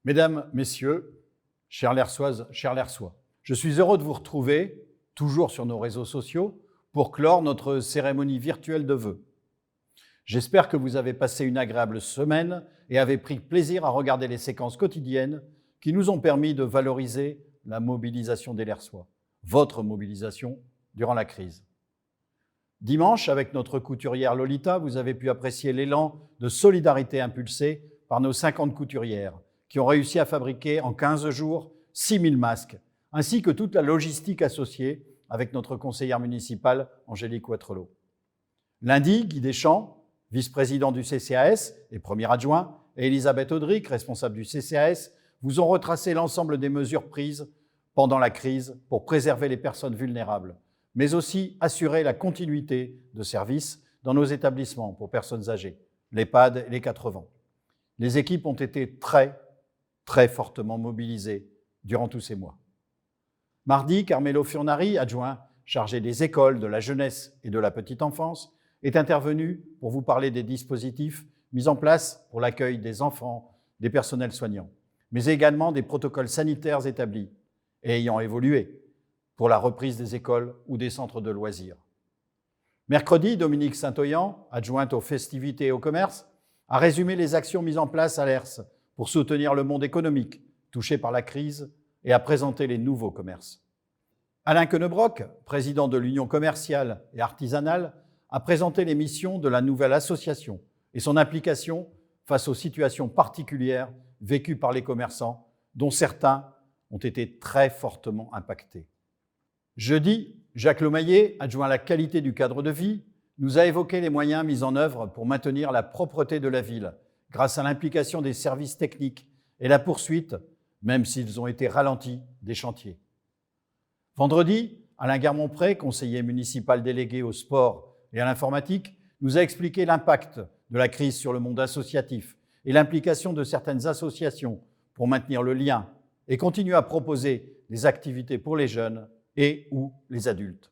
Mesdames, Messieurs, chères Lersoises, chers Lersois, je suis heureux de vous retrouver, toujours sur nos réseaux sociaux, pour clore notre cérémonie virtuelle de vœux. J'espère que vous avez passé une agréable semaine et avez pris plaisir à regarder les séquences quotidiennes qui nous ont permis de valoriser la mobilisation des Lersois, votre mobilisation durant la crise. Dimanche, avec notre couturière Lolita, vous avez pu apprécier l'élan de solidarité impulsé par nos 50 couturières qui ont réussi à fabriquer en 15 jours 6000 masques, ainsi que toute la logistique associée avec notre conseillère municipale Angélique Ouattrelot. Lundi, Guy Deschamps, vice-président du CCAS et premier adjoint, et Elisabeth Audric, responsable du CCAS, vous ont retracé l'ensemble des mesures prises pendant la crise pour préserver les personnes vulnérables, mais aussi assurer la continuité de services dans nos établissements pour personnes âgées, l'EHPAD et les 80. Les équipes ont été très fortement mobilisées durant tous ces mois. Mardi, Carmelo Furnari, adjoint chargé des écoles, de la jeunesse et de la petite enfance, est intervenu pour vous parler des dispositifs mis en place pour l'accueil des enfants, des personnels soignants, mais également des protocoles sanitaires établis et ayant évolué pour la reprise des écoles ou des centres de loisirs. Mercredi, Dominique Saint-Oyan, adjointe aux festivités et au commerce, a résumé les actions mises en place à l'ERS pour soutenir le monde économique touché par la crise et a présenté les nouveaux commerces. Alain Quenebrock, président de l'Union commerciale et artisanale, a présenté les missions de la nouvelle association et son implication face aux situations particulières vécues par les commerçants, dont certains ont été très fortement impactés. Jeudi, Jacques Lomaillet, adjoint à la qualité du cadre de vie, nous a évoqué les moyens mis en œuvre pour maintenir la propreté de la ville grâce à l'implication des services techniques et la poursuite, même s'ils ont été ralentis, des chantiers. Vendredi, Alain Garmont-Pré, conseiller municipal délégué au sport et à l'informatique, nous a expliqué l'impact de la crise sur le monde associatif et l'implication de certaines associations pour maintenir le lien et continuer à proposer des activités pour les jeunes et ou les adultes.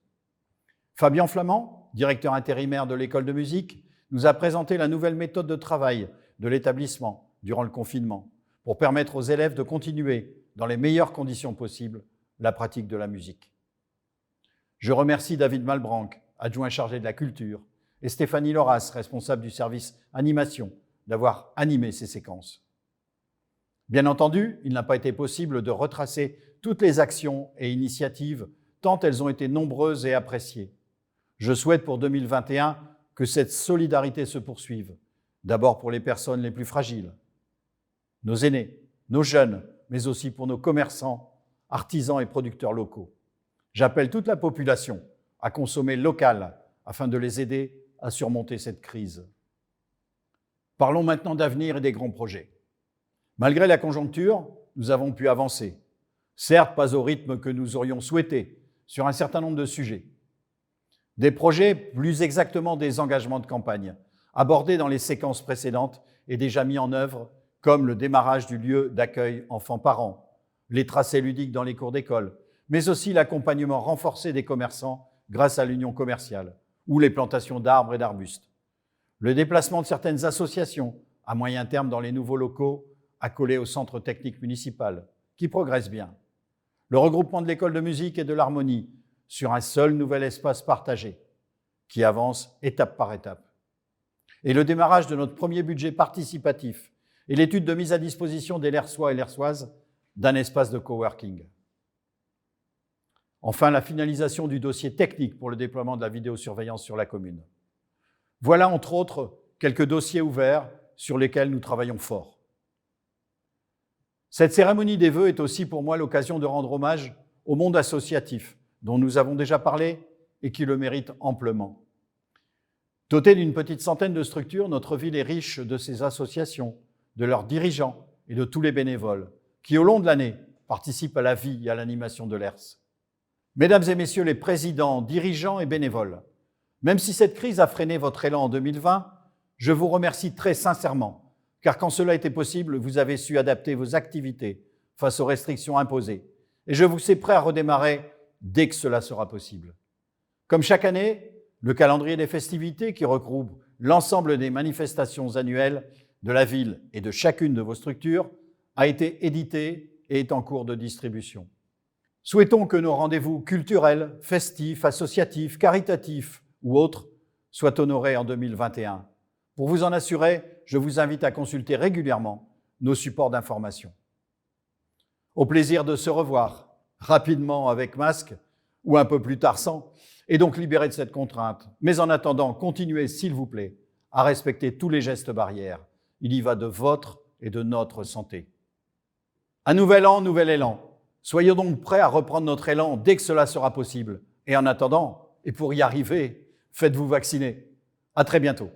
Fabien Flamand, directeur intérimaire de l'école de musique, nous a présenté la nouvelle méthode de travail de l'établissement durant le confinement pour permettre aux élèves de continuer dans les meilleures conditions possibles la pratique de la musique. Je remercie David Malbranc, adjoint chargé de la culture, et Stéphanie Loras, responsable du service animation, d'avoir animé ces séquences. Bien entendu, il n'a pas été possible de retracer toutes les actions et initiatives, tant elles ont été nombreuses et appréciées. Je souhaite pour 2021 que cette solidarité se poursuive, d'abord pour les personnes les plus fragiles, nos aînés, nos jeunes, mais aussi pour nos commerçants, artisans et producteurs locaux. J'appelle toute la population à consommer local afin de les aider à surmonter cette crise. Parlons maintenant d'avenir et des grands projets. Malgré la conjoncture, nous avons pu avancer. Certes, pas au rythme que nous aurions souhaité sur un certain nombre de sujets. Des projets, plus exactement des engagements de campagne, abordés dans les séquences précédentes et déjà mis en œuvre, comme le démarrage du lieu d'accueil enfants-parents, les tracés ludiques dans les cours d'école, mais aussi l'accompagnement renforcé des commerçants grâce à l'union commerciale, ou les plantations d'arbres et d'arbustes. Le déplacement de certaines associations à moyen terme dans les nouveaux locaux accolés au centre technique municipal, qui progresse bien. Le regroupement de l'école de musique et de l'harmonie sur un seul nouvel espace partagé, qui avance étape par étape. Et le démarrage de notre premier budget participatif et l'étude de mise à disposition des Lersois et Lersoises d'un espace de coworking. Enfin, la finalisation du dossier technique pour le déploiement de la vidéosurveillance sur la commune. Voilà, entre autres, quelques dossiers ouverts sur lesquels nous travaillons fort. Cette cérémonie des vœux est aussi pour moi l'occasion de rendre hommage au monde associatif, dont nous avons déjà parlé et qui le mérite amplement. Dotée d'une petite centaine de structures, notre ville est riche de ses associations, de leurs dirigeants et de tous les bénévoles qui, au long de l'année, participent à la vie et à l'animation de l'ERS. Mesdames et messieurs les présidents, dirigeants et bénévoles, même si cette crise a freiné votre élan en 2020, je vous remercie très sincèrement, car quand cela était possible, vous avez su adapter vos activités face aux restrictions imposées. Et je vous sais prêt à redémarrer dès que cela sera possible. Comme chaque année, le calendrier des festivités qui regroupe l'ensemble des manifestations annuelles de la ville et de chacune de vos structures a été édité et est en cours de distribution. Souhaitons que nos rendez-vous culturels, festifs, associatifs, caritatifs ou autres soient honorés en 2021. Pour vous en assurer, je vous invite à consulter régulièrement nos supports d'information. Au plaisir de se revoir, rapidement avec masque ou un peu plus tard sans, et donc libéré de cette contrainte. Mais en attendant, continuez, s'il vous plaît, à respecter tous les gestes barrières. Il y va de votre et de notre santé. Un nouvel an, nouvel élan. Soyons donc prêts à reprendre notre élan dès que cela sera possible. Et en attendant, et pour y arriver, faites-vous vacciner. À très bientôt.